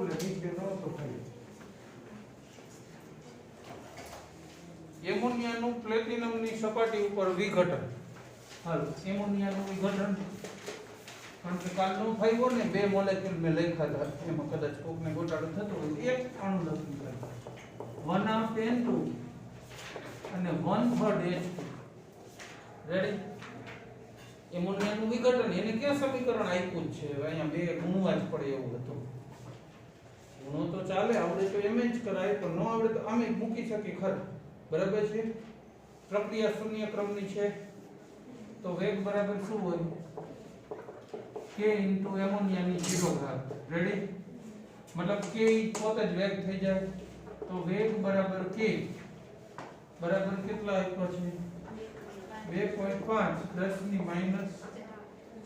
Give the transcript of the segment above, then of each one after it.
એટલે નીચે ન તો થાય એમોનિયાનું પ્લેટિનમની સપાટી ઉપર વિઘટન હાલ એમોનિયાનું વિઘટન કારણ કે કાલનો ફાઈવો ને બે મોલેક્યુલ મેં લખ્યા હતા એમાં કદાચ કોકને ગોટાળો થતો હોય એક અણુ લખી કાઢો 1/2 N2 અને 1/3 H2 રેડી એમોનિયાનું વિઘટન એને કયા સમીકરણ આપ્યું છે અહીંયા બે ગુણવા જ પડે એવું હતું ગુણો તો ચાલે આવડે તો એમ જ કરાય પણ ન આવડે તો આમે મૂકી શકી ખર બરાબર છે પ્રક્રિયા શૂન્ય ક્રમની છે તો વેગ બરાબર શું હોય k * એમોનિયાની 0 ઘાત રેડી મતલબ k પોતે જ વેગ થઈ જાય તો વેગ બરાબર k બરાબર કેટલા આપ્યો છે 2.5 10 ની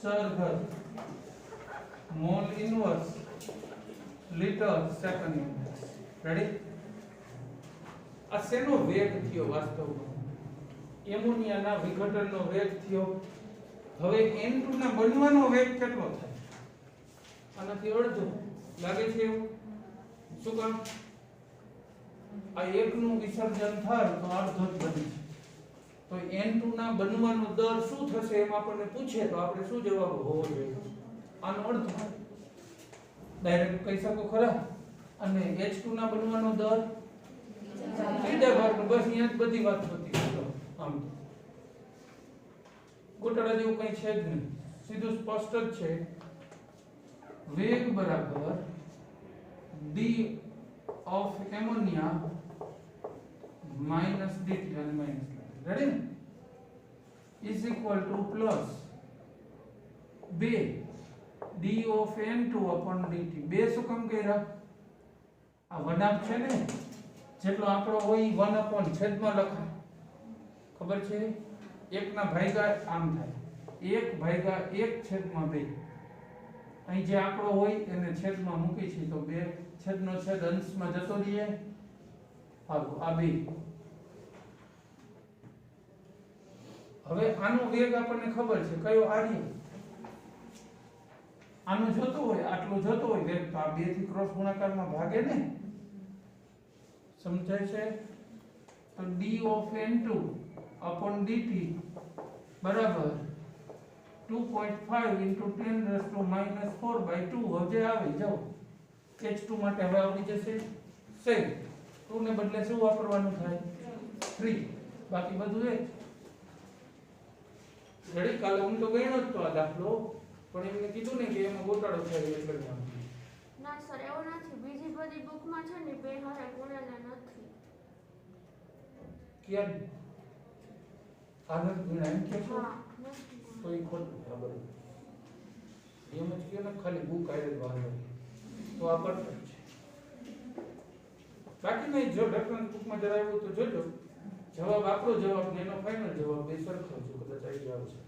-4 ઘાત mall inverse litre second ready આ શેનો વેગ થયો વાસ્તવમાં એમોનિયાના વિઘટનનો વેગ થયો હવે N2 ના બનવાનો વેગ કેટલો થાય આનાથી અડધો લાગે છે એવું શું કામ આ એકનું વિસર્જન થાય તો અડધો જ બને છે તો N2 ના બનવાનો દર શું થશે એમ આપણને પૂછે તો આપણે શું જવાબ હોવો જોઈએ આનો અડધો ડાયરેક્ટ કહી શકો ખરા અને H2 ના બનવાનો દર ત્રીજા ભાગનો બસ અહીંયા જ બધી વાત હોતી આમ ગોટાળા જેવું કઈ છે જ નહીં સીધું સ્પષ્ટ જ છે વેગ બરાબર d of ammonia minus dt અને માઈનસ રેડી ને is equal to plus 2 d of n2 upon dt બે શું કામ કર્યા આ વનાપ છે ને જેટલો આંકડો હોય 1 upon છેદમાં લખાય ખબર છે 1 ના ભાગ્યા આમ થાય 1/1/2 અહીં જે આંકડો હોય એને છેદમાં મૂકી છે તો 2 છેદનો છેદ અંશમાં જતો રહીએ હાલો આ બે હવે આનો વેગ આપણને ખબર છે કયો આર્ય આનો જોતો હોય આટલો જોતો હોય વેગ તો આ 2 થી ક્રોસ ગુણાકારમાં ભાગે ને સમજાય છે તો d of n2 upon dt બરાબર 2.5 into 10 raised to -4/2 હવે આવે જાઓ h2 માટે હવે આવડી જશે સેમ 2 ને બદલે શું વાપરવાનું થાય 3 બાકી બધું એ રેડી કાલે હું તો ગણ્યો જ તો આ દાખલો પણ એમને કીધું ને કે એમાં ગોટાળો થાય એટલે ના સર એવું નથી બીજી બધી બુકમાં છે ને બે હારે ગુણેલા નથી ક્યાં આનંદ ગુણાય એમ કે છો હા નથી તો એ ખોટું ખબર એમ જ કે ને ખાલી બુક આયે જ બહાર તો આ પરફેક્ટ છે બાકી નહીં જો રેફરન્સ બુકમાં જરા આવ્યું તો જોજો જવાબ આપણો જવાબ ને એનો ફાઇનલ જવાબ બે સરખો છે કદાચ આવી આવશે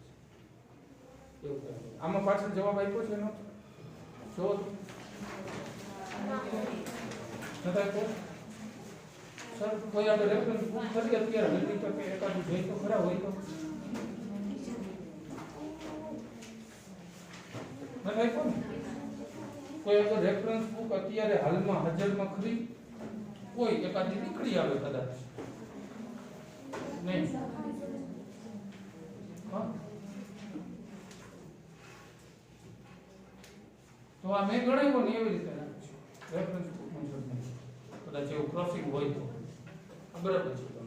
એવું કંઈ આમાં પાછળ જવાબ આપ્યો છે એનો જો નતા તો સર કોઈ આપણે રેફરન્સ બુક કરી અત્યારે નથી તો કે એકાદું જોઈ તો ખરા હોય તો નતા કોણ કોઈ અગર રેફરન્સ બુક અત્યારે હાલમાં હાજરમાં ખરી કોઈ એકાદી નીકળી આવે કદાચ નહીં હા તો આ મેં ગણાવ્યો ને એવી રીતે રાખજો રેફરન્સ બુક મુજબ નહીં કદાચ એવું ક્રોસિંગ હોય તો બરાબર છે તમને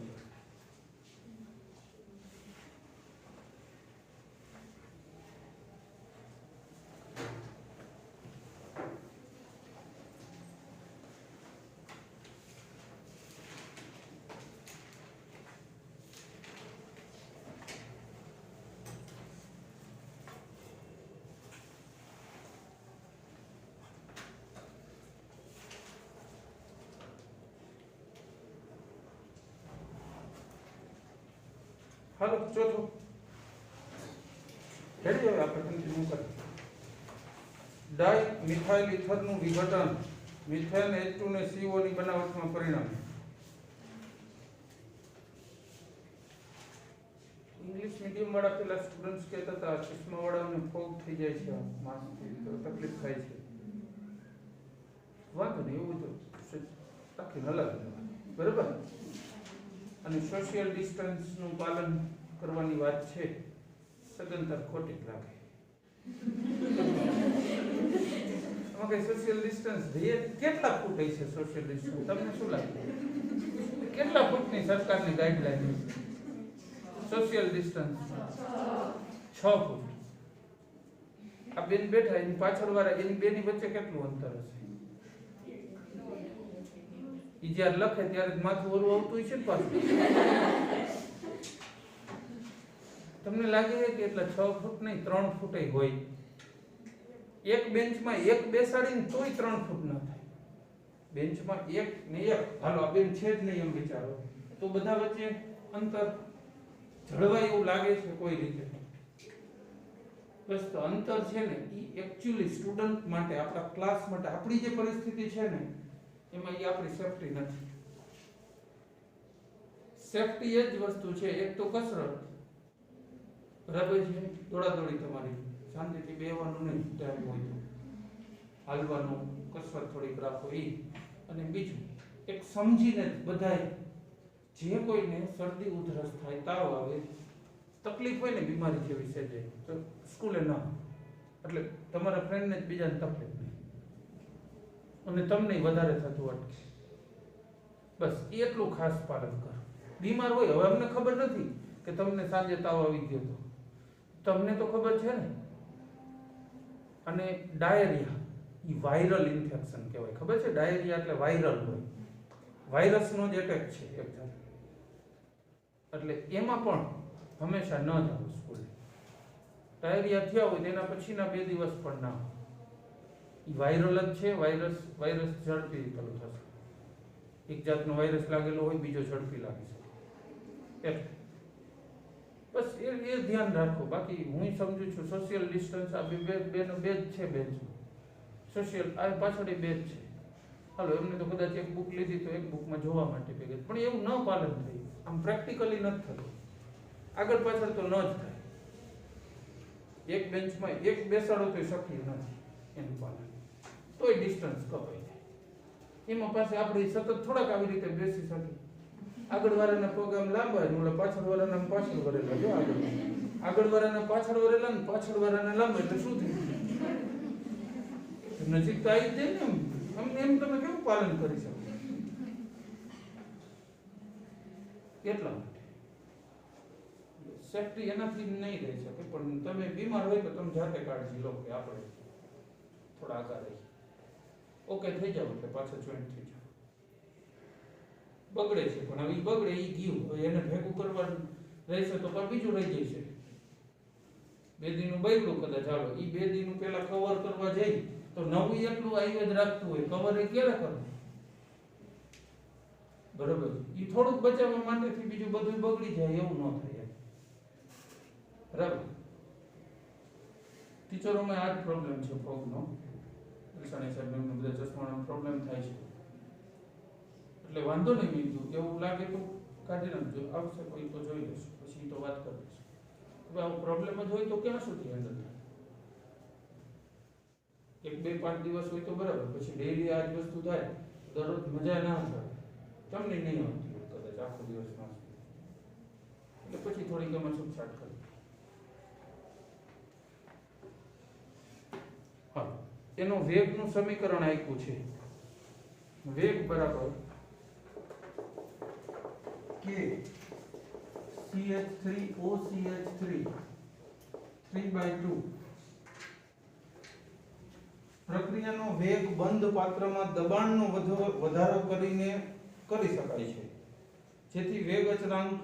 હાલો ચોથો રેડી હવે આપણે કન્ટિન્યુ કરીએ ડાઈ મિથાઇલ ઇથરનું વિઘટન મિથેન H2 ને CO ની બનાવટમાં પરિણમે ઇંગ્લિશ મીડિયમ વાળા પેલા સ્ટુડન્ટ્સ કહેતા હતા ચશ્મા વાળાને ફોગ થઈ જાય છે માસ તો તકલીફ થાય છે વાંધો નહીં, એવું તો રાખીને હલાવી દેવાનું, બરાબર. અને સોશિયલ ડિસ્ટન્સનું પાલન કરવાની વાત છે, સદંતર ખોટી જ લાગે. આમાં કઈ સોશિયલ ડિસ્ટન્સ કેટલા ફૂટ છે સોશિયલ ડિસ્ટન્સ? તમને શું લાગે કેટલા ફૂટની સરકારની ગાઈડલાઈન છે સોશિયલ ડિસ્ટન્સ? 6 ફૂટ. આ બેન બેઠા એની પાછળ વાળા એની બેની વચ્ચે કેટલું અંતર હશે? ઈ જ્યારે લખે ત્યારે જ માથું ઓરું આવતું છે ને પાછું. તમને લાગે છે કે એટલા 6 ફૂટ નહીં 3 ફૂટ હોય? એક બેન્ચમાં એક બેસાડીને તોય 3 ફૂટ ન થાય. બેન્ચમાં એક ને એક, હાલો આ બેન છે જ નહીં એમ વિચારો, તો બધા વચ્ચે અંતર જળવાય એવું લાગે છે કોઈ રીતે? બસ તો અંતર છે ને એ એકચ્યુઅલી સ્ટુડન્ટ માટે, આપણા ક્લાસ માટે, આપણી જે પરિસ્થિતિ છે ને એમાં એ આપણી સેફટી નથી. સેફટી એ જ વસ્તુ છે. એક તો કસરત, બરાબર છે, દોડાદોડી તમારી, શાંતિથી બેહવાનું નહીં, ટાઈમ હોય તો હાલવાનું, કસરત થોડીક રાખો એ. અને બીજું એક સમજીને બધાય, જે કોઈને શરદી ઉધરસ થાય, તાવ આવે, તકલીફ હોય ને બીમારી જેવી છે જે, તો સ્કૂલે ના, એટલે તમારા ફ્રેન્ડને જ બીજાને તકલીફ નહીં અને તમને વધારે થતું અટકે. બસ એટલું ખાસ પાલન કરો. બીમાર હોય, હવે અમને ખબર નથી કે તમને સાંજે તાવ આવી ગયો તો, તમને તો ખબર છે ને. અને ડાયરિયા એ વાયરલ ઇન્ફેક્શન કહેવાય, ખબર છે? ડાયરિયા એટલે વાયરલ હોય, વાયરસનો જ એટેક છે એક જાત. એટલે એમાં પણ હંમેશા ન જાઓ સ્કૂલે. ડાયરિયા થયા હોય તેના પછીના 2 દિવસ પણ ના હોય. એ વાયરલ જ છે. વાયરસ ઝડપી પેલું થશે. એક જાતનો વાયરસ લાગેલો હોય, બીજો ઝડપી લાગી શકે. એટલે બસ એ ધ્યાન રાખો. બાકી હું સમજુ છું સોશિયલ ડિસ્ટન્સ આ બેનો બે જ છે બેન્ચમાં. સોશિયલ આ પાછળ બે જ છે. હાલો એમને તો કદાચ એક બુક લીધી તો એક બુકમાં જોવા માટે ભેગા, પણ એવું ન પાલન થયું. આમ પ્રેક્ટિકલી નથી થતું, આગળ પાછળ તો ન જ થાય. એક બેન્ચમાં એક બેસાડો તો શક્ય નથી એનું પાલન, તોય ડિસ્ટન્સ કપાઈ જાય. એમાં પાસે આપણે સતત થોડાક આવી રીતે બેસી શકીએ. આગળ વાળાના પગ આમ લાંબા ને ઓલા પાછળ વાળાના પાછળ વરેલા, જો આગળ વાળાના પાછળ વરેલા ને પાછળ વાળાના લાંબા, એટલે શું થયું? નજીક તો આવી જ જાય ને. એમ તમે કેવું પાલન કરી શકો? એટલા માટે સેફટી એનાથી નહીં રહી શકે. પણ તમે બીમાર હોય તો તમે જાતે કાળજી લો કે આપણે થોડા આગળ રહીએ, ઓકે થઈ જાવ એટલે પાછા જોઈન્ટ થઈ જાવ. બગડે છે પણ હવે બગડે એ ગયું, હવે એને ભેગું કરવાનું રહેશે તો પણ બીજું રહી જશે. 2 દીનું બગડું કદાચ, ચાલો એ 2 દીનું પેલા કવર કરવા જઈ તો નવું એટલું આવી જ રાખતું હોય, કવર એ ક્યારે કરવું? બરોબર. એ થોડુંક બચાવવા માટેથી બીજું બધું બગડી જાય એવું ન થાય. બરાબર. ટીચરોમાં આ જ પ્રોબ્લેમ છે ફોગનો. લસાણી સાહેબ એમને બધા ચશ્માનો પ્રોબ્લેમ થાય છે. એટલે વાંધો નહીં, બીજું એવું લાગે તો કાઢી નાખજો, આવશે કોઈ તો જોઈ લેશું, પછી તો વાત કરી લઈશું. હવે આવો પ્રોબ્લેમ જ હોય તો ક્યાં સુધી હેન્ડલ થાય? 1-2-5 દિવસ હોય તો બરાબર, પછી ડેઈલી આ જ વસ્તુ થાય દરરોજ મજા ના આવે, તમને નહીં આવતી હોય કદાચ આખો દિવસ ના, એટલે પછી થોડીક એમાં છૂટછાટ કરી. હા, એનો વેગનું સમીકરણ આપ્યું છે. વેગ બરાબર k CH3OCH3 3/2. પ્રક્રિયાનો વેગ બંધ પાત્રમાં દબાણનો વધારો કરીને કરી શકાય છે, જેથી વેગ અચળાંક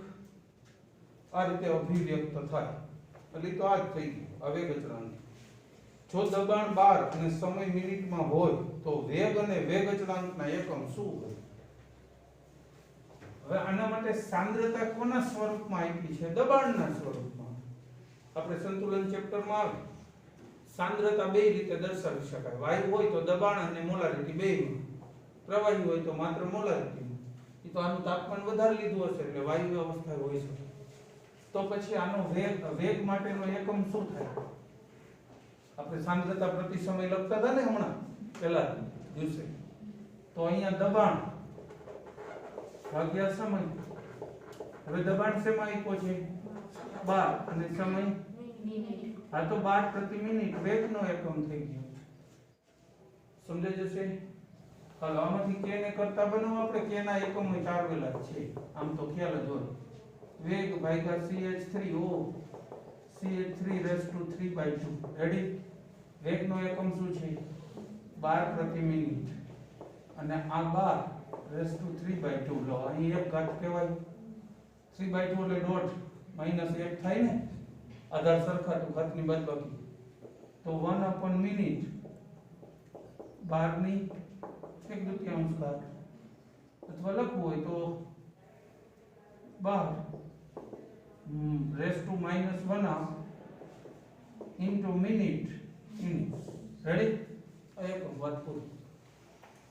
આ રીતે અભિવ્યક્ત થાય. એટલે તો આ જ થઈ ગયું આ વેગ અચળાંક. જો દબાણ 12 અને સમય મિનિટમાં હોય તો વેગ અને વેગ અચળાંકના એકમ શું હોય? હવે આના માટે સાંદ્રતા કોના સ્વરૂપમાં આપી છે? દબાણના સ્વરૂપમાં. આપણે સંતુલન ચેપ્ટરમાં આવે સાંદ્રતા 2 રીતે દર્શાવી શકાય. વાયુ હોય તો દબાણ અને મોલારિટી બેયમાં, પ્રવાહી હોય તો માત્ર મોલારિટીમાં. એ તો આનું તાપમાન વધારે લીધું હશે એટલે વાયુ અવસ્થા હોય છે. તો પછી આનો વેગ માટેનો એકમ શું થાય? આપણે સાંદ્રતા પ્રતિ સમય લખતા હતા ને હમણાં પહેલા દિવસે, તો અહીંયા દબાણ ભાગ્યા સમય. હવે દબાણ શેમાં આપ્યો છે? 12 અને સમય આ તો 12 પ્રતિ મિનિટ વેગનો એકમ થઈ ગયો. સમજાઈ જશે? હાલો આમાંથી k ને કરતા બનાવો આપણે. k ના એકમો તારવેલા જ છે, આમ તો ખ્યાલ જ હોય. વેગ ભાગ્યા ch3 ઓ ch3 રેઝ ટુ 3/2. રેડી? વેગનો એકમ શું છે? 12 પ્રતિ મિનિટ અને આ 12 રેઝ ટુ 3/2. લો અહીં એક ઘાત કહેવાય. 3/2 એટલે ડોટ માઈનસ 1 થાય ને, આધાર સરખા તો ઘાતની બાદબાકી. તો 1 મિનિટ 12 ની 1/2 ઘાત, અથવા લખવું હોય તો 12 raise to -1 into minute. Ready? એક વાત પૂરી,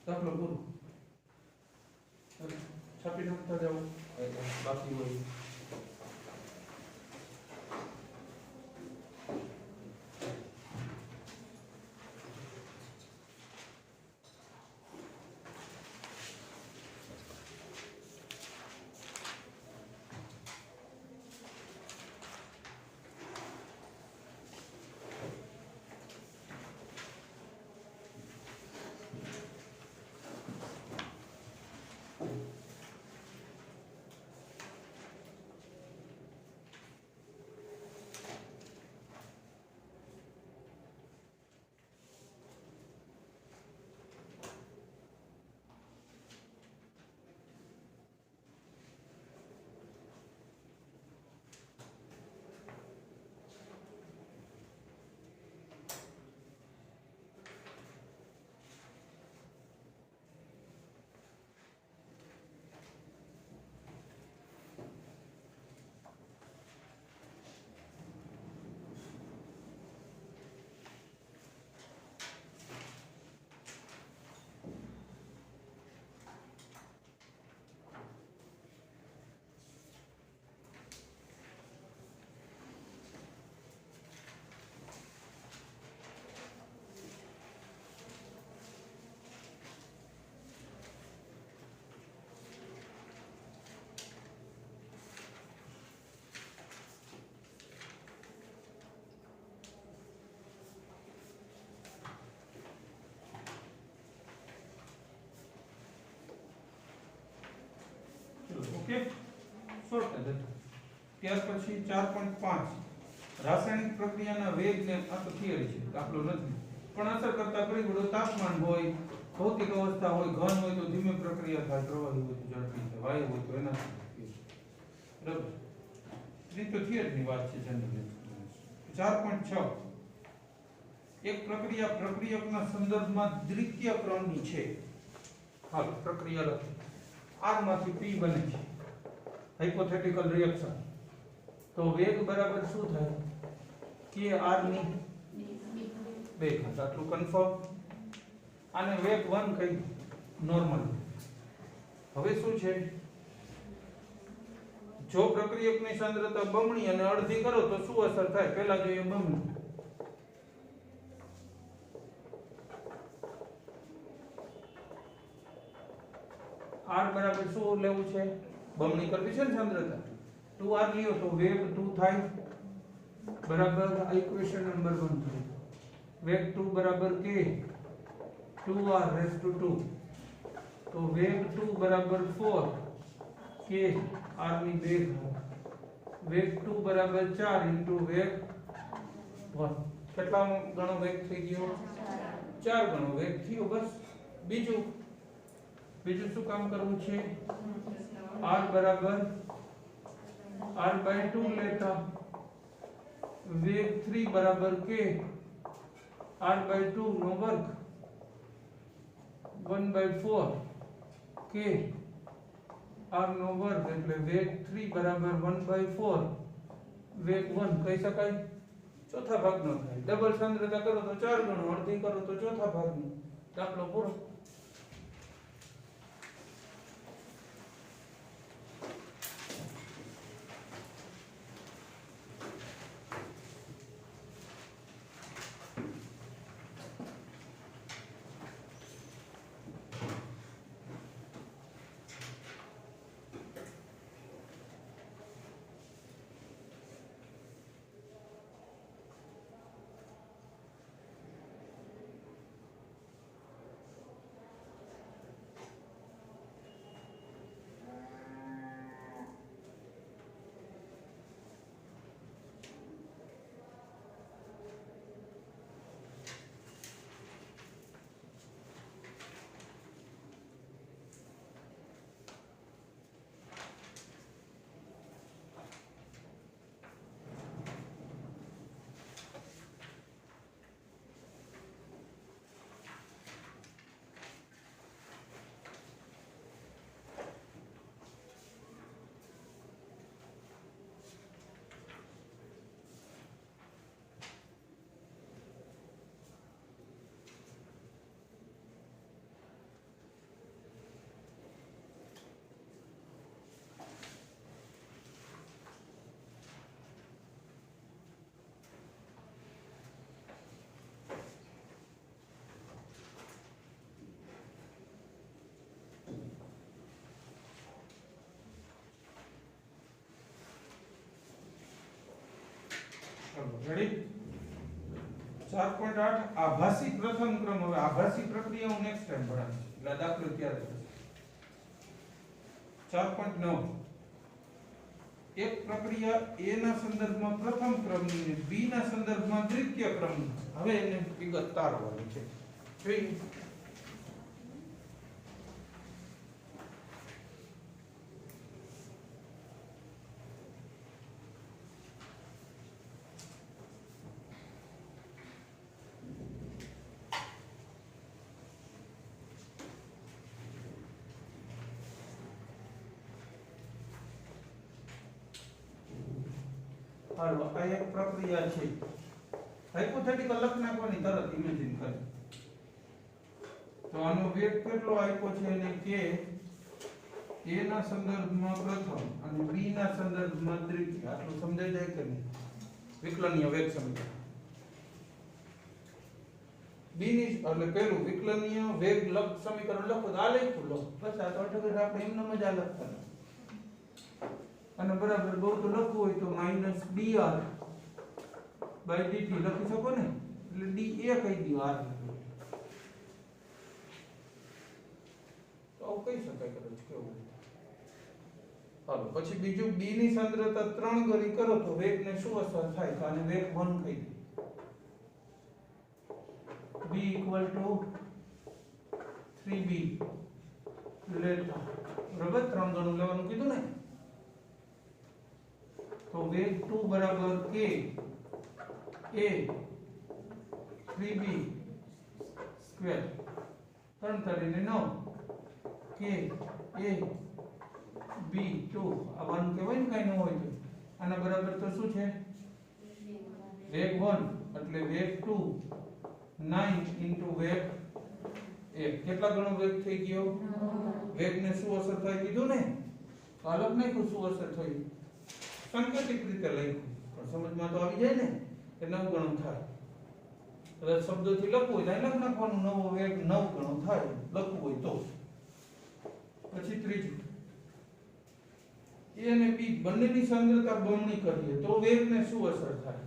દાખલો પૂરો. છાપી નાખતા જાઓ બાકી હોય. ઓકે, સોલ્વ કરી દો. ત્યાર પછી 4.5 રાસાયણિક પ્રક્રિયાના વેગને, આ તો થિયરી છે, દાખલો નથી, પણ અસર કરતા પરિબળો તાપમાન હોય, ભૌતિક અવસ્થા હોય, ઘન હોય તો ધીમે પ્રક્રિયા થાય, પ્રવાહી હોય તો ઝડપી થાય, વાયુ હોય તો એના બરાબર. એ તો થિયરીની વાત છે જનરલી. 4.6 એક પ્રક્રિયા પ્રક્રિયકના સંદર્ભમાં દ્વિતીય ક્રમની છે. હાલ પ્રક્રિયા લખી. R માંથી P બને છે, હાઇપોથેટિકલ રિએક્શન. તો વેગ બરાબર શું થાય? કે R ની 2 ઘાત. આટલું કન્ફર્મ. આને વેગ 1 કહી, નોર્મલ. હવે શું છે? જો પ્રક્રિયકની સાંદ્રતા બમણી અને અડધી કરો તો શું અસર થાય? પહેલા જોઈએ બમણી. R બરાબર શું લેવું છે? બમણી કરવી છે ને સાંદ્રતા. 2R લ્યો તો વેગ 2 થાય બરાબર આ ઇક્વેશન નંબર 1 થાય. વેગ 2 બરાબર k 2R રેઝ ટુ 2. તો વેગ 2 બરાબર 4 k R ની 2 ઘાત. વેગ 2 બરાબર 4 ઇન્ટુ વેગ 1. કેટલા ગણો વેગ થઈ ગયો? 4 ગણો વેગ થયો. બસ બીજું શું કામ કરવું છે? R બરાબર R/2 લેતા વેગ 3 બરાબર k R/2 નો વર્ગ 1/4 k R નો વર્ગ, એટલે વેગ 3 બરાબર 1/4 વેગ 1 કહી શકાય. ચોથા ભાગનો થાય. ડબલ સાંદ્રતા કરો તો 4 ગણો, અડધી કરો તો ચોથા ભાગનો. દાખલો પૂરો. રેડી 4.8 આભાસી પ્રથમ ક્રમ. હવે આભાસી પ્રક્રિયા હું નેક્સ્ટ ટાઈમ ભણાવીશ એટલે આ દાખલો ત્યારે થશે. 4.9 એક પ્રક્રિયા A ના સંદર્ભમાં પ્રથમ ક્રમની અને B ના સંદર્ભમાં દ્વિતીય ક્રમની. હવે એને વિગત તારવાની છે. જોઈએ હાલો આ એક પ્રક્રિયા છે. હાઇપોથેટિકલ લખ નાખવાની તરત ઇમેજિન કરી. તો આનો વેગ કેટલો આપ્યો છે એને કે A ના સંદર્ભમાં પ્રથમ અને B ના સંદર્ભમાં દ્વિતીય. આટલું સમજાઈ જાય કે નહીં? વિકલનીય વેગ સમીકરણ. B ની એટલે પેલું વિકલનીય વેગ લખ સમીકરણ લખો તો આ લખ્યું લો. બસ આ તો અટક આપણે એમને મજા લખતા. અને બરાબર બહુ તો લખવું હોય તો -dr dt લખી શકો ને. એટલે d a કહી દો r તો કહી શકાય કદાચ કેવું. હાલો પછી બીજું b ની સાંદ્રતા 3 ગણી કરો તો વેગને શું અસર થાય? તો આને વેગ 1 કહી દો. b = 3b લેતા બરાબર 3 ગણું લેવાનું કીધું ને. તો વેગ 2 બરાબર k a 3b square 3 તરીને 9 k a b 2 આ 1 કહેવાય ને કાઈ ન હોય તો આના બરાબર તો શું છે? વેગ 1 એટલે વેગ 2 9 વેગ 1 કેટલા ગણો વેગ થઈ ગયો? વેગને શું અસર થાય કીધું ને. અલગ નહીં શું અસર થઈ સાંકેતિક રીતે લખ્યું પણ સમજમાં તો આવી જાય ને કે 9 ગણું થાય. કદાચ શબ્દોથી લખવું હોય તો લખ નાખવાનું નવો વેગ 9 ગણું થાય લખવું હોય તો. પછી ત્રીજું A અને B બંનેની સાંદ્રતા બમણી કરીએ તો વેગને શું અસર થાય?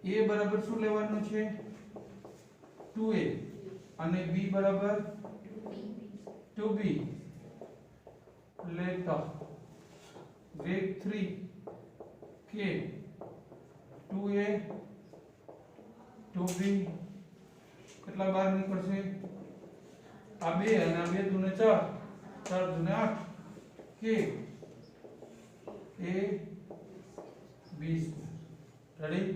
A બરાબર શું લેવાનું છે? 2a અને B બરાબર 2b લેતા વેગ 3 k 2a 2b કેટલા બાર નીકળશે? આ 2 અને આ 2 દુને 4 4 દુને 8 k a b રેડી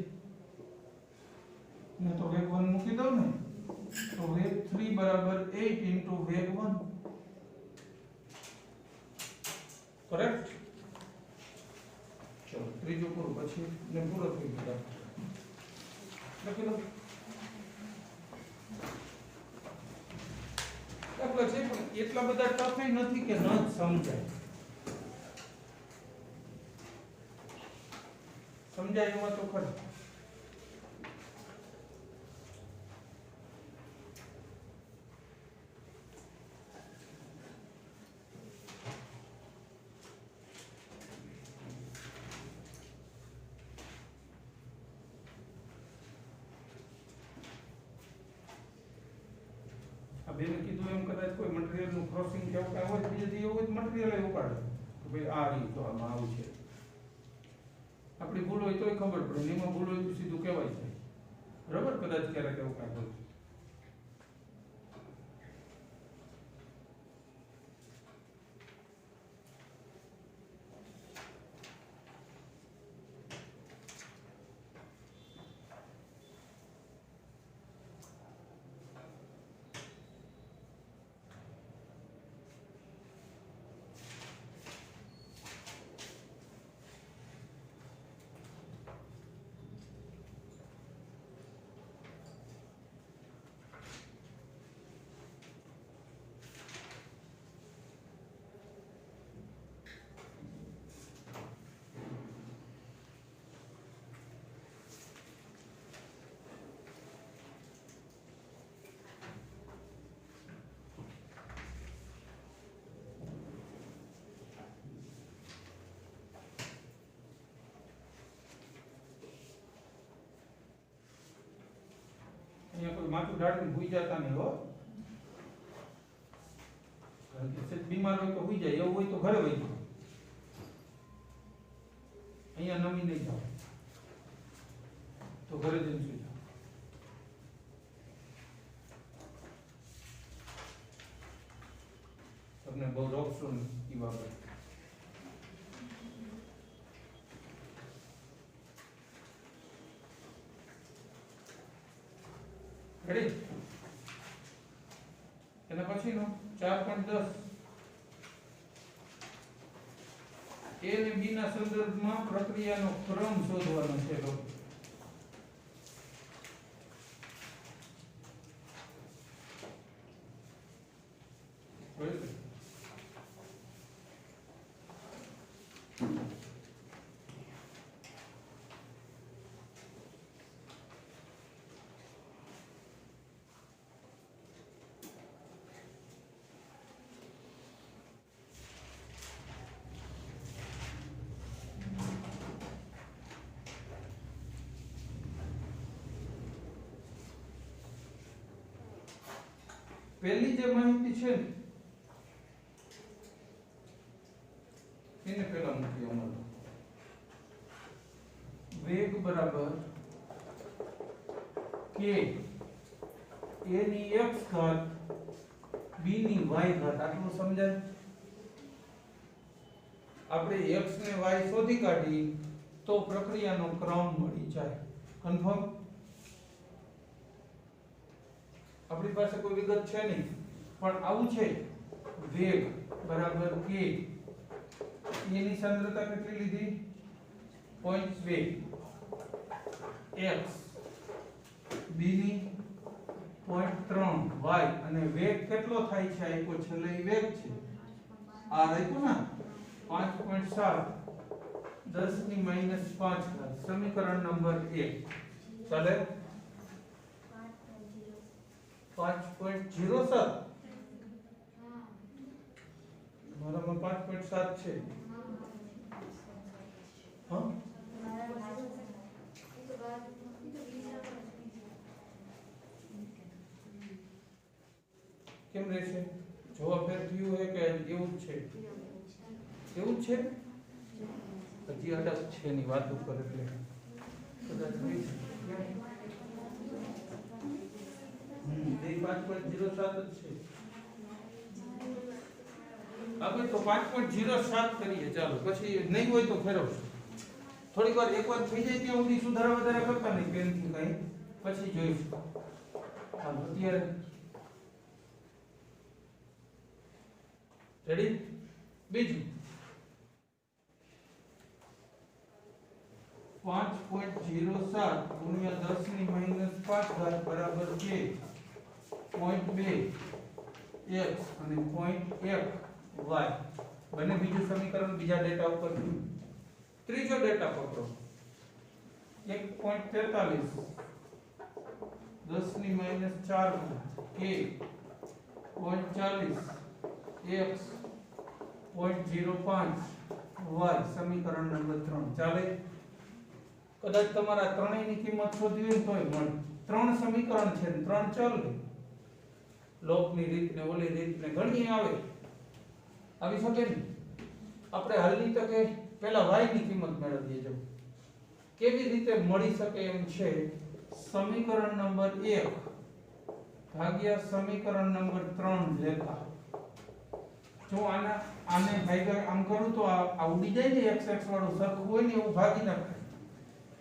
ને તો વેગ 1 મૂકી દઉં ને તો વેગ 3 બરાબર 8 વેગ 1 કરેક્ટ. ચલો ત્રીજું પૂરું પછી ને પૂરો થઈ ગયો. લખી લો દાખલા છે પણ એટલા બધા ટફ નથી કે ન જ સમજાય. સમજાય એમાં તો ખરું. બેને કીધું એમ કદાચ કોઈ મટીરીયલ નું ક્રોસિંગ કે એવું કાંઈ હોય બીજેથી એવું હોય મટીરીયલ એવું કાઢે કે ભાઈ આ રીત તો આમાં આવું છે. આપણી ભૂલ હોય તોય ખબર પડે ને એમાં ભૂલ હોય તો સીધું કહેવાય છે બરાબર. કદાચ ક્યારેક એવું કાંઈ હોય. માથું ઢાળીને ભૂઈ જતા નહીં હો, કારણ કે સહેજ બીમાર હોય તો ભૂઈ જાય, એવું હોય તો ઘરે વહી જાઓ, અહીંયા નમી નહીં જાઓ, તો ઘરે જઈને સુઈ જાઓ. તમને બહુ રોકશો નહીં એ બાબત. રેડી? એના પછીનો 4.10 A અને B ના સંદર્ભમાં પ્રક્રિયાનો ક્રમ શોધવાનો છે. બરાબર? પહેલી જે માહિતી છે ને એને પહેલા મૂકી અમારે. વેગ બરાબર k a ની x ઘાત b ની y ઘાત. આટલું સમજાય? આપણે x ને y શોધી કાઢી તો પ્રક્રિયાનો ક્રમ મળી જાય. કન્ફર્મ? આપણી પાસે કોઈ વિગત છે નહીં, પણ આવું છે. વેગ બરાબર k, એની સાંદ્રતા કેટલી લીધી? 0.2, x b ની 0.3, y અને વેગ કેટલો થાય છે આપ્યો છેલ્લે ઈ વેગ છે આ રાખ્યું ને 5.7 10 ની -5 સમીકરણ નંબર 1 ચાલે. 5.07 મારામાં 5.7 છે. હા કેમ રહેશે? જોવા ફેર થયું હોય કે એવું જ છે? એવું જ છે. હજી અટક છે ની વાત ઉપર એટલે કદાચ થઈ શકે. 5.07 જ છે. આપણે તો 5.07 કરીએ. ચાલો પછી નહીં હોય તો ફેરવશું. થોડીક વાર એકવાર થઈ જાય ત્યાં સુધી સુધારા વધારા કરતા નહીં પેનથી કઈ, પછી જોઈશું. હાલો અત્યારે રેડી? બીજું 5.07 ગુણ્યા 10 ની -5 ઘાત બરાબર k 0.2 x અને 0.1 y. બને બીજું સમીકરણ બીજા ડેટા ઉપર. ત્રીજો ડેટા પકડો 1.43 10 ની -4 k 0.40 x 0.05 y. સમીકરણ નંબર 3 ચાલે. કદાચ તમારા ત્રણેયની કિંમત શોધવી હોય તોય મળે. ત્રણ સમીકરણ છે, ત્રણ ચલ લોકની રીત ને ઓલી રીત ને ઘણી આવે, આવી શકે ને. આપણે હાલની તકે પહેલા y ની કિંમત મેળવીએ. જો કેવી રીતે મળી શકે એમ છે. સમીકરણ નંબર 1 ભાગ્યા સમીકરણ નંબર 3 લેખા. જો આને ભાગ્યા આમ કરું તો આ ઉડી જાય ને. x વાળું સરખું હોય ને એવું ભાગી નાખે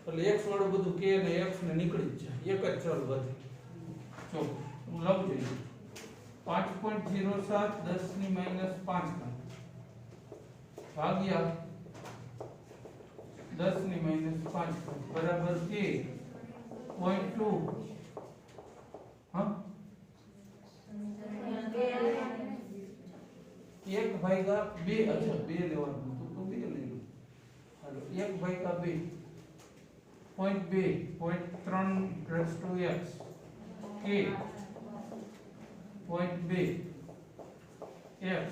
એટલે x વાળું બધું k ને x ને નીકળી જ જાય. એક જ ચલ વધે. જો હું લઉં જોઈએ 5.07 10 ની -5 ભાગ્યા 10 ની -5 બરાબર k 0.2. હા 1/2. અચ્છા 2 લેવાનું હતું તો 2 લઈ લો. હાલો 1/2 0.2 0.3 x k 0.2 x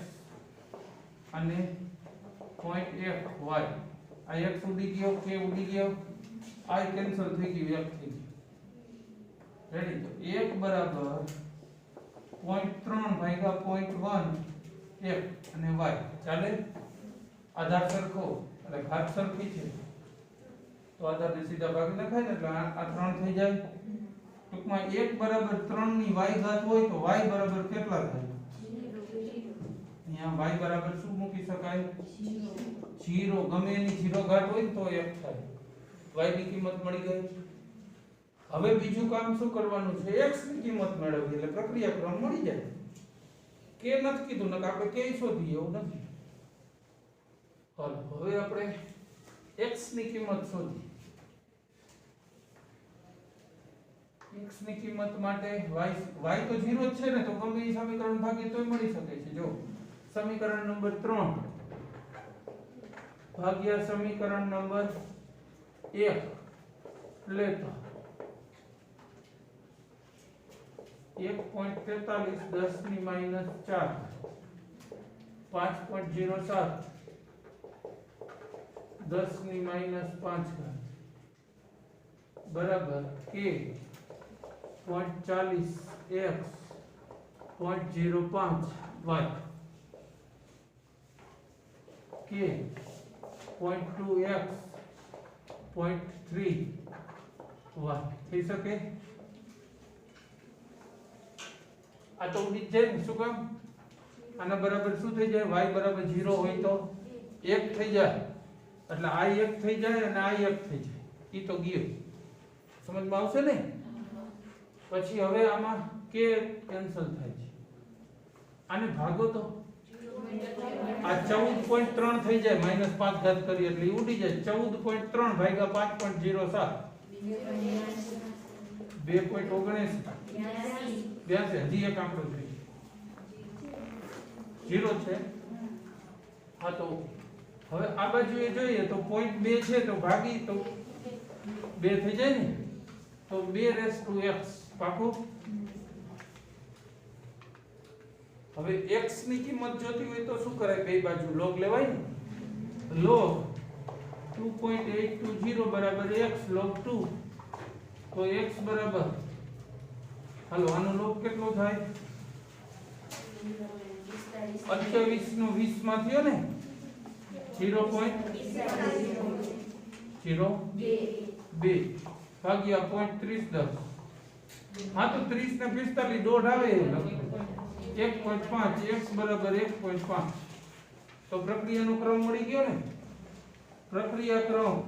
અને 0.1 y. આ x ઉડી ગયો, k ઉડી ગયો, આ કેન્સલ થઈ ગયું, 1 થઈ ગયું. રેડી તો 1 બરાબર 0.3 ભાગ્યા 0.1 1 અને y ચાલે આધાર સરખો એટલે ઘાત સરખી છે તો આધારને સીધા ભાગી નખાય ને એટલે આ 3 થઈ જાય ટૂંકમાં 1 બરાબર 3 ની y ઘાત હોય તો y બરાબર કેટલા થાય અહીંયા y બરાબર શું મૂકી શકાય 0 ગમે એની 0 ઘાત હોય તો 1 થાય y ની કિંમત મળી ગઈ હવે બીજું કામ શું કરવાનું છે x ની કિંમત મેળવવી એટલે પ્રક્રિયા ક્રમ મળી જાય કે નથી કીધું ને આપણે કે શોધીએ એવું નથી ચાલો હવે આપણે x ની કિંમત શોધીએ x ની કિંમત માટે y તો 0 જ છે ને તો ગમે એ સમીકરણ ભાગીએ તોય મળી શકે છે જો સમીકરણ નંબર 3 ભાગ્યા સમીકરણ નંબર 1 લેતા 1.43 10 ની માઈનસ 4 5.07 10 ની માઈનસ 5 બરાબર k 0.40 x 0.05 y k 0.2 x 0.3 y થઈ શકે આ તો ઉડી જાય ને શું કામ આના બરાબર શું થઈ જાય y બરાબર 0 હોય તો 1 થઈ જાય એટલે આ 1 થઈ જાય અને આ 1 થઈ જાય ઈ તો ગયો સમજમાં આવશે ને પછી હવે આમાં k કેન્સલ થાય છે આને ભાગો તો આ 14.3 થઈ જાય -5 ઘાત કરી એટલે ઈ ઉડી જાય 14.3 ભાગ્યા 5.07 2.79 હજી એક આંકડો થઈ 0 છે હા તો હવે આ બાજુએ જોઈએ તો 0.2 છે તો ભાગી તો 2 થઈ જાય ને તો 2x પાકું હવે x ની કિંમત જોતી હોય તો શું કરાય બે બાજુ log લેવાય ને log 2.820 બરાબર x log 2 તો x બરાબર હાલો આનો log કેટલો થાય 28 નો 20 માં થયો ને 0.02 ભાગ્યા 0.30 હા તો 30 ને 45 દોઢ આવે 1.5 x બરાબર 1.5 તો પ્રક્રિયાનો ક્રમ મળી ગયો ને પ્રક્રિયા ક્રમ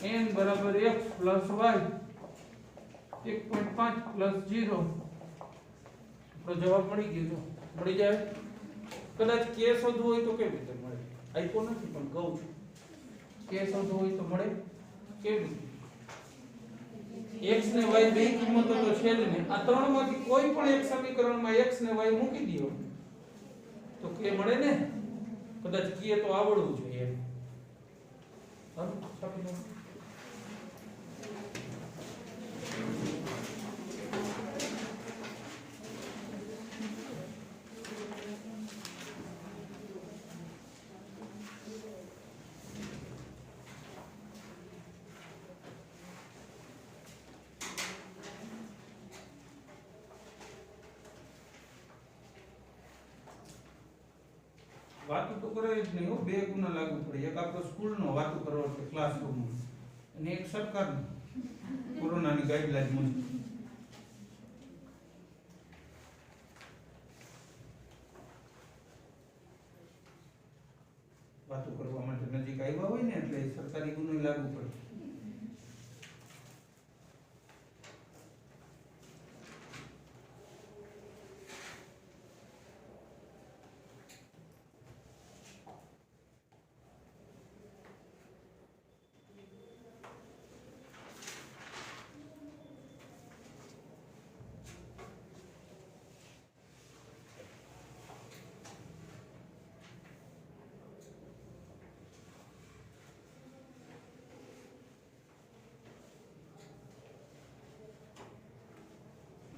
n બરાબર x plus y 1.5 plus 0 તો જવાબ મળી ગયો મળી જાય કદાચ k શોધવું હોય તો કેવી રીતે મળે આપ્યો નથી પણ કહું છું k શોધવું હોય તો મળે કેવી રીતે x ને y બે કિંમતો તો છે જ ને આ ત્રણમાંથી કોઈ પણ એક સમીકરણમાં x ને y મૂકી દો તો k મળે ને કદાચ k તો આવડવું જોઈએ હા છાપી દો વાતો તો કરે જ નહીં હો બે ગુના લાગુ પડે એક આપણો સ્કૂલનો વાતો કરવો છે ક્લાસરૂમ અને એક સરકારનો કોરોનાની ગાઈડલાઈન મુજબ વાતો કરવા માટે નજીક આવ્યા હોય ને એટલે સરકારી ગુનો લાગુ પડે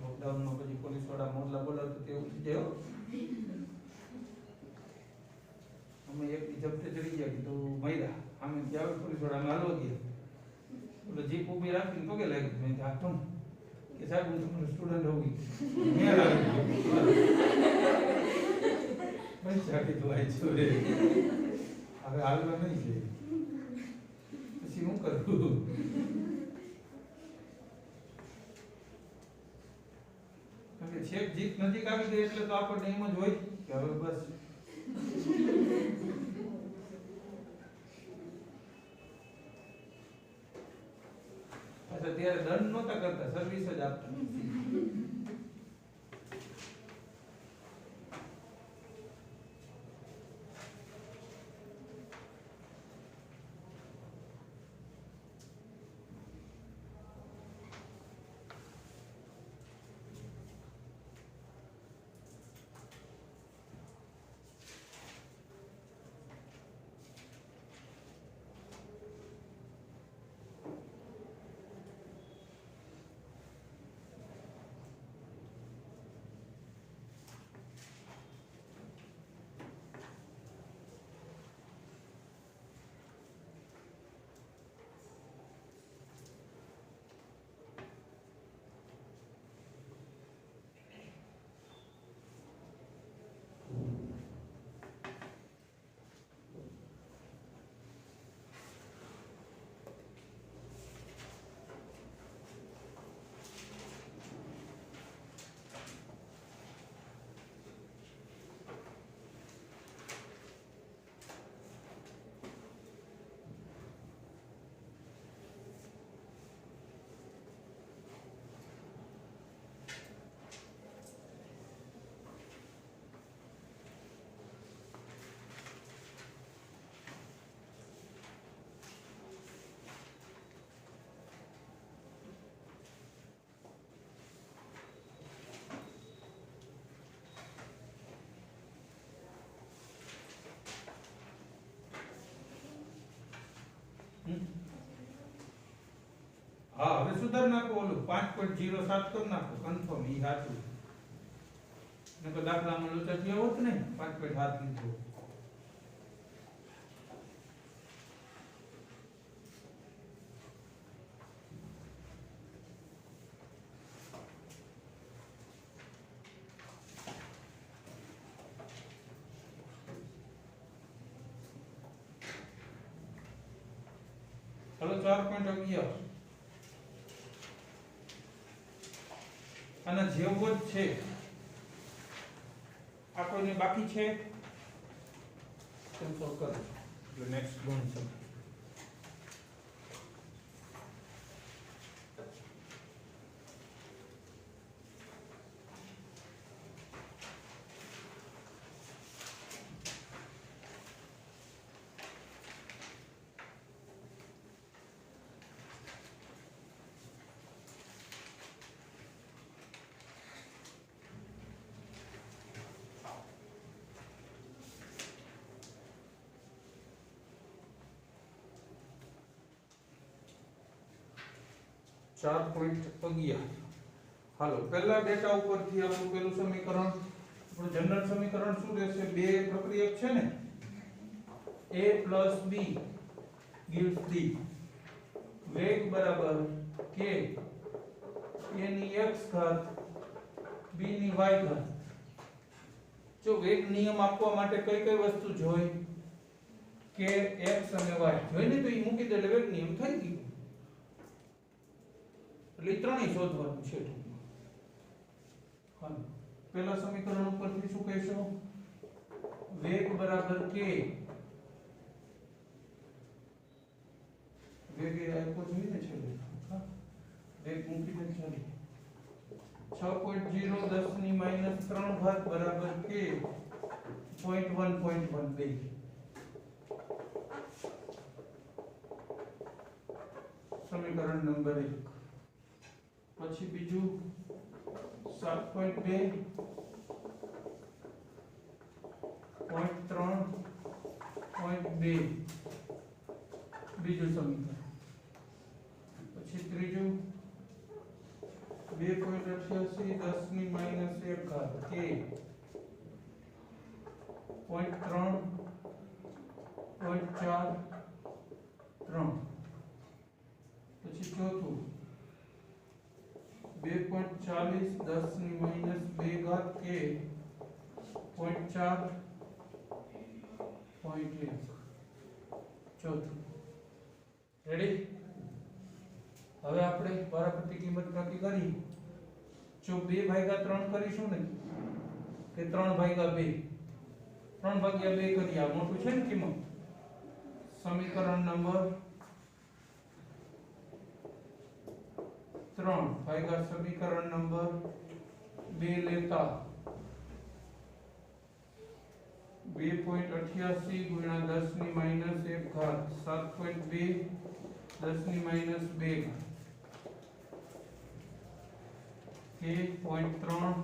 લોકડાઉનમાં પછી પોલીસ વાળા મોરલા બોલાવતો તેવું થઈ જાય અમે એક જપ્તે ચડી ગયા તો મહિલા અમે ત્યાં પોલીસ વાળા હાલવા ગયા बोले जीप ऊभी રાખીને પગે લાગી મેં આ કોણ કે સાહેબ હું તમારો સ્ટુડન્ટ હોગી મેં લાગી મેં જાડી તો આઈ છું રે હવે હાલવા નહીં છે પછી હું કરું કે છેક જીત નજીક આવી ગઈ એટલે તો આપણને એમ જ હોય કે હવે બસ अच्छा ત્યારે દંડ નહોતા કરતા સર્વિસ જ આપતા हाँ હવે સુધાર નાખો ઓલું 5.07 કરી નાખો કન્ફર્મ ઈ સાચું નકર દાખલામાં લોચા થયા હોત ને 5.7 લીધો चलो 4.11 આના જેવો જ છે આ કોઈને બાકી છે કેન્સલ કરો એટલે નેક્સ્ટ ગુણ છે 4.11 હાલો પહેલા ડેટા ઉપરથી આપણું પહેલું સમીકરણ આપણું જનરલ સમીકરણ શું રહેશે બે પ્રક્રિયક છે ને a + b gives d વેગ બરાબર k a ની x ઘાત b ની y ઘાત જો વેગ નિયમ આપવા માટે કઈ કઈ વસ્તુ જોઈ કે x અને y જોઈને તો ઈ મૂકી દે એટલે વેગ નિયમ થઈ ગયો એટલે ત્રણેય શોધવાનું છે હા પહેલા સમીકરણ ઉપરથી શું કહેશો વેગ બરાબર k વેગ એ આપ્યો જોઈએ છે હા વેગ મૂકી દે ચાલો 6.0 10 ની -3 ઘાત બરાબર k 0.1.12 સમીકરણ નંબર 1 પછી બીજું 7.2 0.3.2 બીજું સમીકરણ પછી ત્રીજું 2.88 10 ની -1 ઘાત k 0.3.4 પછી પછી ચોથું 2.40 10 ની માઈનસ 2 ઘાત કે 0.4 0.1 ચોથું રેડી હવે આપણે વારાફરતી કિંમત નક્કી કરી જો 2 ભાગ્યા 3 કરીશું ને કે 3 ભાગ્યા 2 3 ભાગ્યા 2 કરી આ મોટું છે ને કિંમત સમીકરણ નંબર 3 ભાગ્યા સમીકરણ નંબર 2 લેતા 2.88 ગુણ્યા 10 ની માઈનસ 1 ઘાત 7.2 10 ની માઈનસ 2 ઘાત કે 0.3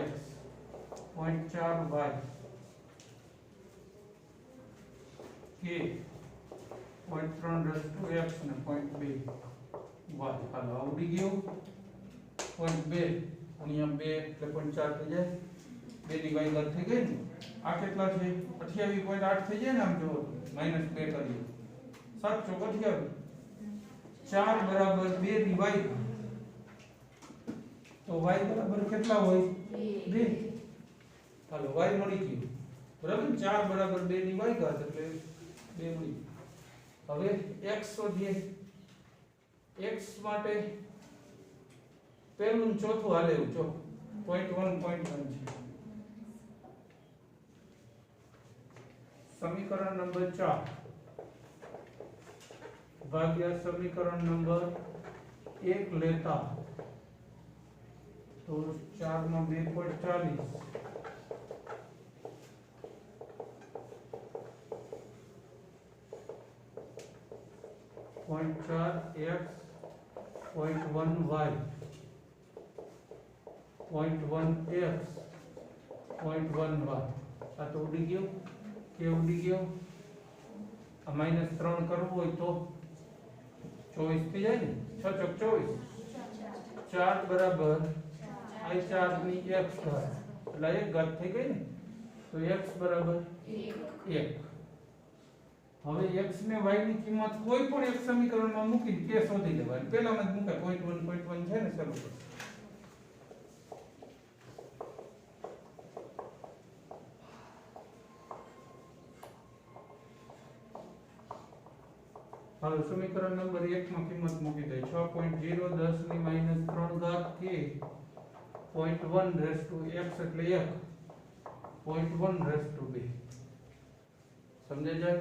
x 0.4 y કે 0.3 x ને 0.2 y હાલો આવડી ગયું 0.2 ગુણ્યા 2 એટલે 0.4 થઈ જાય 2 ની y ઘાત થઈ ગઈ ને આ કેટલા છે 28.8 થઈ જાય ને આમ જો -2 કરીએ 7 ચોક 28 4 બરાબર 2 ની y તો y બરાબર કેટલા હોય 2 હાલો y મળી ગયું બરાબર 4 બરાબર 2 ની y ઘાત એટલે 2 મળી હવે x શોધીએ x માટે પહેલું ચોથું હાલે એવું જો 0.1 છે સમીકરણ નંબર 4 ભાગ્યા સમીકરણ નંબર 1 લેતા તો 4 માં 2.40 0.4 x 0.1 y 0.1 x 0.1 y આ તો ઉડી ગયો કે ઉડી ગયો આ -3 કરવું હોય તો 24 થઈ જાય ને 6 ચોક 24 4 બરાબર i 4 ની x ઘાત એટલે 1 ઘાત થઈ ગઈ ને તો x બરાબર 1 હવે x ને y ની કિંમત કોઈ પણ એક સમીકરણમાં મૂકી કે શોધી લેવાની પહેલામાં જ મૂકાય 0.1 છે ને શરૂ કરો હાલો સમીકરણ નંબર 1 માં કિંમત મૂકી દે 6.0 10 ની માઈનસ 3 ઘાત કે 0.1 રેસ ટુ x એટલે 1 0.1 રેસ ટુ 2 સમજે જાય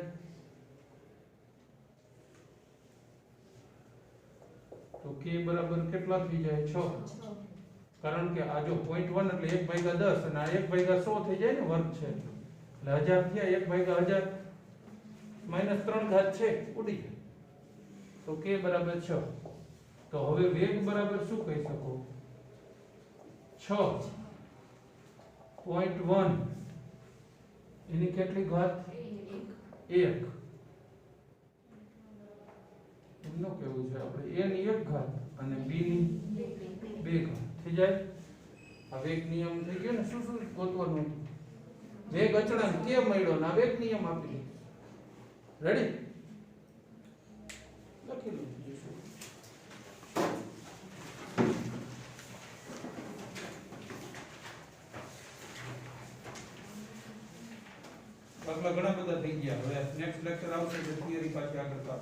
તો k બરાબર કેટલા થઈ જાય 6 કારણ કે આ જો 0.1 એટલે 1/10 અને આ 1/100 થઈ જાય ને વર્ગ છે એટલે 1000 થયા 1/1000 -3 ઘાત છે ઉડી જાય તો k બરાબર 6 તો હવે વેગ બરાબર શું કહી શકો 6.1 એની કેટલી ઘાત 1 એમનો કેવું છે આપણે a ની 1 ઘાત અને b ની 2 ઘાત થઈ જાય આ વેગ નિયમ થઈ ગયો ને શું ગોતવાનું વેગ અચળાંક કે મળ્યો ને આ વેગ નિયમ આપી દીધો રેડી લખી લો દાખલા ઘણા બધા થઈ ગયા હવે નેક્સ્ટ લેક્ચર આવશે તો થિયરી પાછી આગળ કરો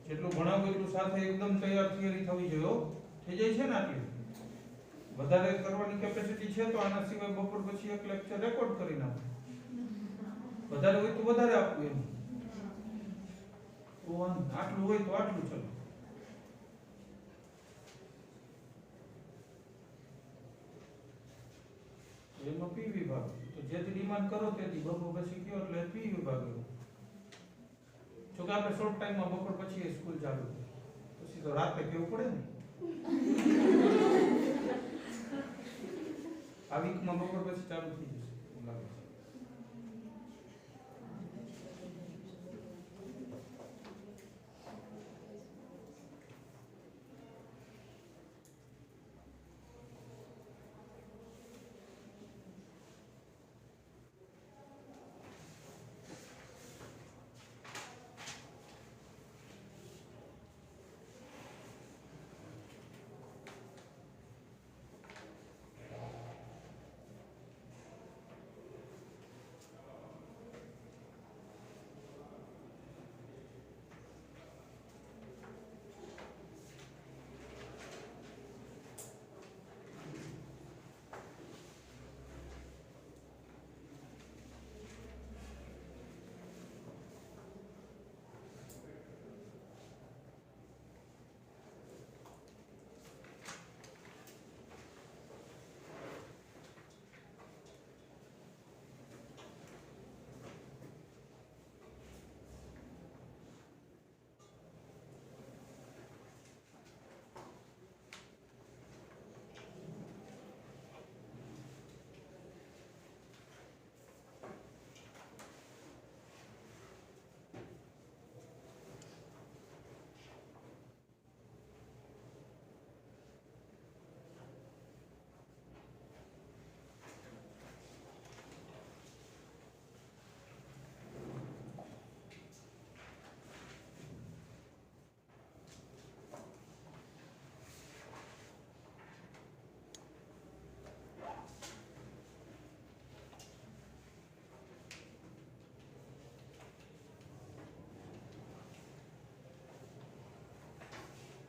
જેટલું ભણાવો એટલું સાથે એકદમ તૈયાર થિયરી થવી જોઈએ થઈ જાય છે ને આટલી વધારે કરવાની કેપેસિટી છે તો આના સિવાય બપોર પછી એક લેક્ચર રેકોર્ડ કરી નાખો વધારે હોય તો વધારે આપવું એમ તો આટલું હોય તો આટલું ચલો એમાં પી વિભાગ તો જેથી ડિમાન્ડ કરો તેથી બપોર પછી કયો એટલે પી વિભાગ જો કે આપણે શોર્ટ ટાઈમમાં બપોર પછી સ્કૂલ ચાલુ પછી તો રાતે કેવું પડે ને આ વીકમાં બપોર પછી ચાલુ થઈ જશે એવું લાગે છે.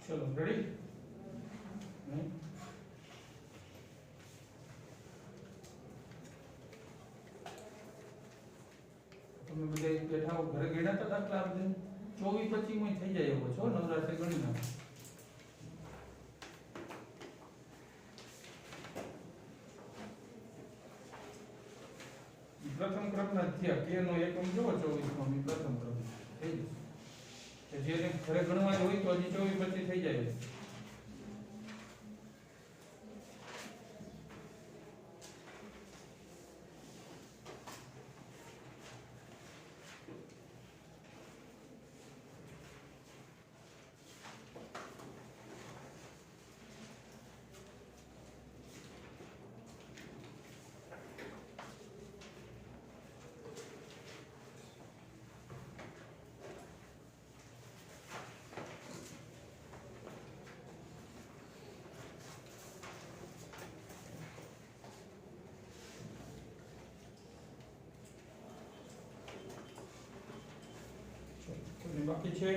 ચલો રેડી. તમે બધા બેઠા હો ઘરે ગણ્યા તો દાખલા આપણે 24 25 માં થઈ જાય એવો છો નવરાત્રી ગણી નાખો. પ્રથમ ક્રમના થયા કે નો એકમ જો 24 માં પ્રથમ ક્રમ થઈ જશે. જેને ઘરે ગણવા હોય તો હજી 24 25 થઈ જાય. બાકી છે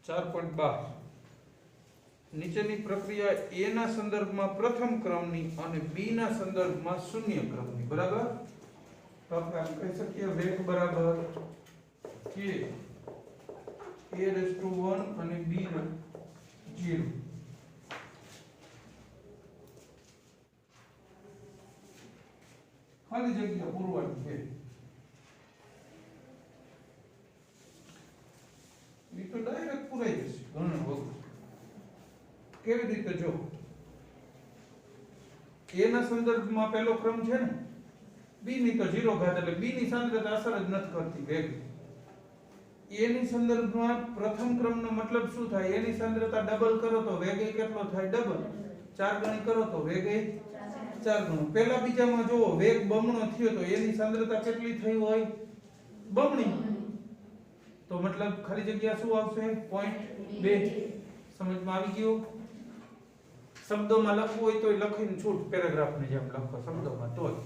ચાર પોઈન્ટ 12 નીચેની પ્રક્રિયા A ના સંદર્ભમાં પ્રથમ ક્રમની અને B ના સંદર્ભમાં શૂન્ય ક્રમની બરાબર. તો આપણે આમ કહી શકીએ વેગ બરાબર k a⁻1 અને b ના 0. ખાલી જગ્યા પૂરવાની છે. એ તો ડાયરેક્ટ પૂરાઈ જશે ઘણા વગર. કેવી રીતે જો A ના સંદર્ભમાં પહેલો ક્રમ છે ને B ની તો 0 ઘાત એટલે B ની સાંદ્રતા અસર જ નથી કરતી વેગ. A ની સંદર્ભમાં પ્રથમ ક્રમનો મતલબ શું થાય? A ની સાંદ્રતા ડબલ કરો તો વેગ કેટલો થાય? ડબલ. 4 ગણી કરો તો વેગ 4 ગણો. પહેલા બીજામાં જો વેગ બમણો થયો તો A ની સાંદ્રતા કેટલી થઈ હોય? બમણી. તો મતલબ ખાલી જગ્યા શું આવશે? 0.2. સમજમાં આવી ગયું? શબ્દોમાં લખવું હોય તો લખીને છૂટ પેરેગ્રાફની જેમ લખો શબ્દોમાં તોય.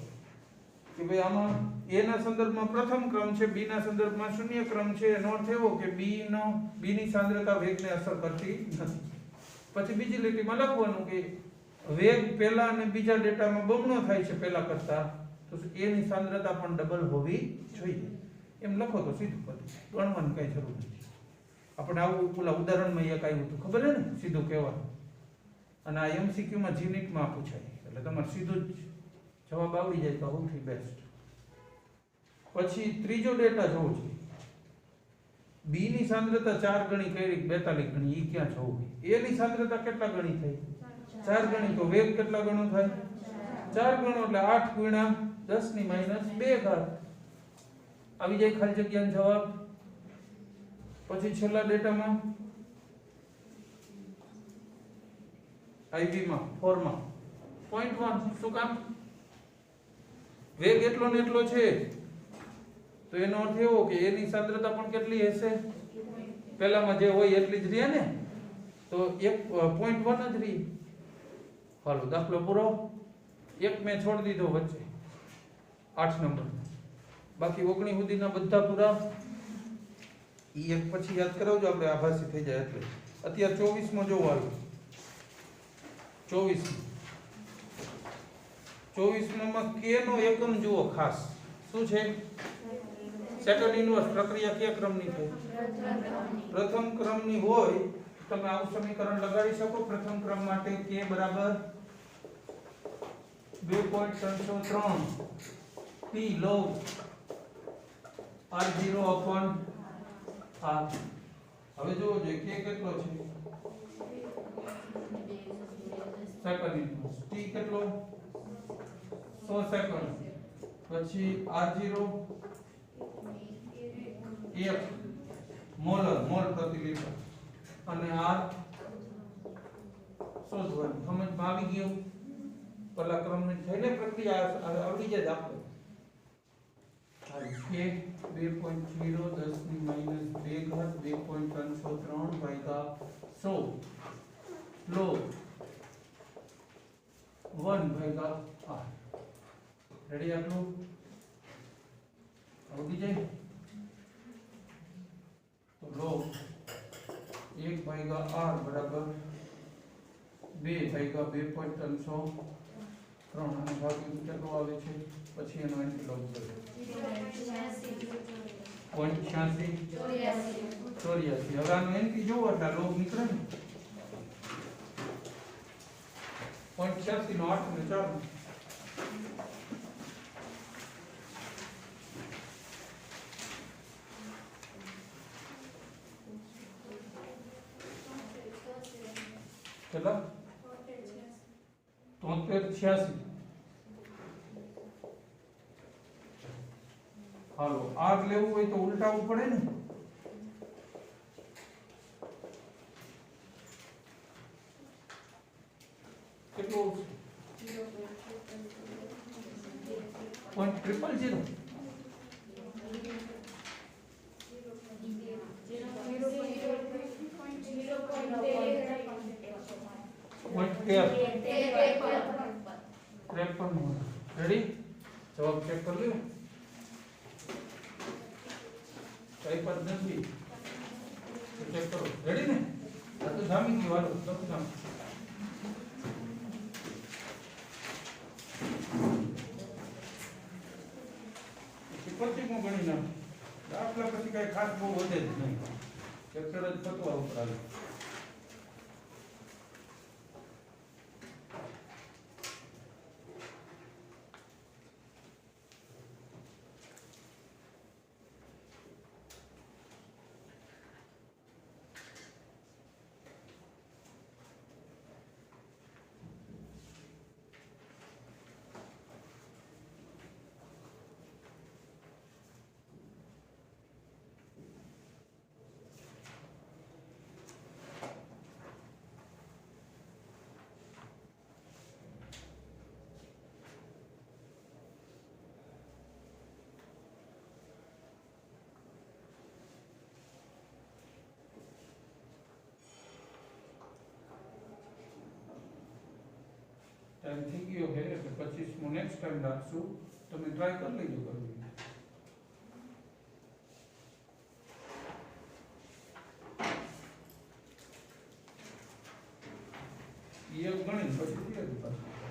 કે ભાઈ આમાં a ના સંદર્ભમાં પ્રથમ ક્રમ છે, b ના સંદર્ભમાં શૂન્ય ક્રમ છે, એનો અર્થ એવો કે b ની સાંદ્રતા વેગને અસર કરતી નથી. પછી બીજી લીટીમાં લખવાનું કે વેગ પહેલા અને બીજા ડેટામાં બમણો થાય છે પહેલા કરતા, તો a ની સાંદ્રતા પણ ડબલ હોવી જોઈએ. એમ લખો તો સીધું પદ, ગણવાની કઈ જરૂર નથી. આપણે આવું પેલા ઉદાહરણમાં એક આવ્યું હતું ખબર છે ને, સીધું કહેવાનું. અને આ એમસીક્યુ માં જીનિટમાં પૂછાય, એટલે તમારે સીધું જ જવાબ આવડી જાય તો સૌથી બેસ્ટ. પછી ત્રીજો ડેટા જોવો છે, b ની સાંદ્રતા 4 ગણી કરી 42 ગણી, ઈ ક્યાં જોવું? a ની સાંદ્રતા કેટલા ગણી થઈ? 4 ગણી, તો વેગ કેટલા ગણો થાય? 4 ગણો, એટલે 8 ગુણ્યા 10 ની -2 ઘાત આવી જાય ખાલી જગ્યાનો જવાબ. પછી છેલ્લા ડેટામાં IV માં 4 માં 0.1, શું કામ? વેગ એટલો ને એટલો છે, તો એનો અર્થ એવો કે a ની સાંદ્રતા પણ કેટલી હશે? પહેલામાં જે હોય એટલી જ રહે ને, તો 1.1 જ રહી. હાલો દાખલો પૂરો. એક મેં છોડી દીધો વચ્ચે 8 નંબર, બાકી 19 સુધીના બધા પૂરા. ઈ એક પછી યાદ કરાવજો, આપણે આભાસી થઈ જાય એટલે. અત્યારે 24 માં જોવો આવ્યું. 24 માં k નો એકમ જુઓ ખાસ, શું છે? Second inverse. પ્રક્રિયા કયા ક્રમની છે? પ્રથમ ક્રમની હોય. તમે આવું સમીકરણ લગાડી શકો પ્રથમ ક્રમ માટે, k બરાબર 2.303 p log r0/r. હવે જોવો જોઈએ k કેટલો છે? Second inverse. t કેટલો? 100 સેકન્ડ. પછી r0 1 મોલ પ્રતિ લિટર, અને r શોધવાનું. સમજમાં આવી ગયું? પહેલા ક્રમની થઈને પ્રક્રિયા આવડી જાય આપણે. k 2.0 10 ની -2 ઘાત 2.303 ભાગ્યા 100 log 1/r. રેડી? આટલું આવડી જાય તો log 1/r બરાબર 2/2.303, અને ભાગ્યું કેટલો આવે છે? પછી એનો એન્ટી લોગ કરો. 0.86 84. હવે આનો એન્ટી જોવો એટલે લોગ નીકળે ને. 0.86 નો 8 ને 4 કેટલા? 7386. હાલો આગ લેવું હોય તો ઉલટાવવું પડે ને. કેટલું? 0.000. રેડી? જવાબ ચેક કરી લ્યો. કઈ પદ નથી ચેક કરો. રેડી ને? આ તો જામી ગયું. હાલો લખો જામ. પછી હું ગણી નાખ. દાખલા પછી કઈ ખાસ બહુ વધે જ નહીં. ચેપ્ટર જ થતું આવું ચાલે. ટાઈમ થઈ ગયો છે એટલે 25મો નેક્સ્ટ ટાઈમ રાખશું. તમે ટ્રાય કરી લેજો કરવી. એક ગણિત પછી તૈયારી પાછું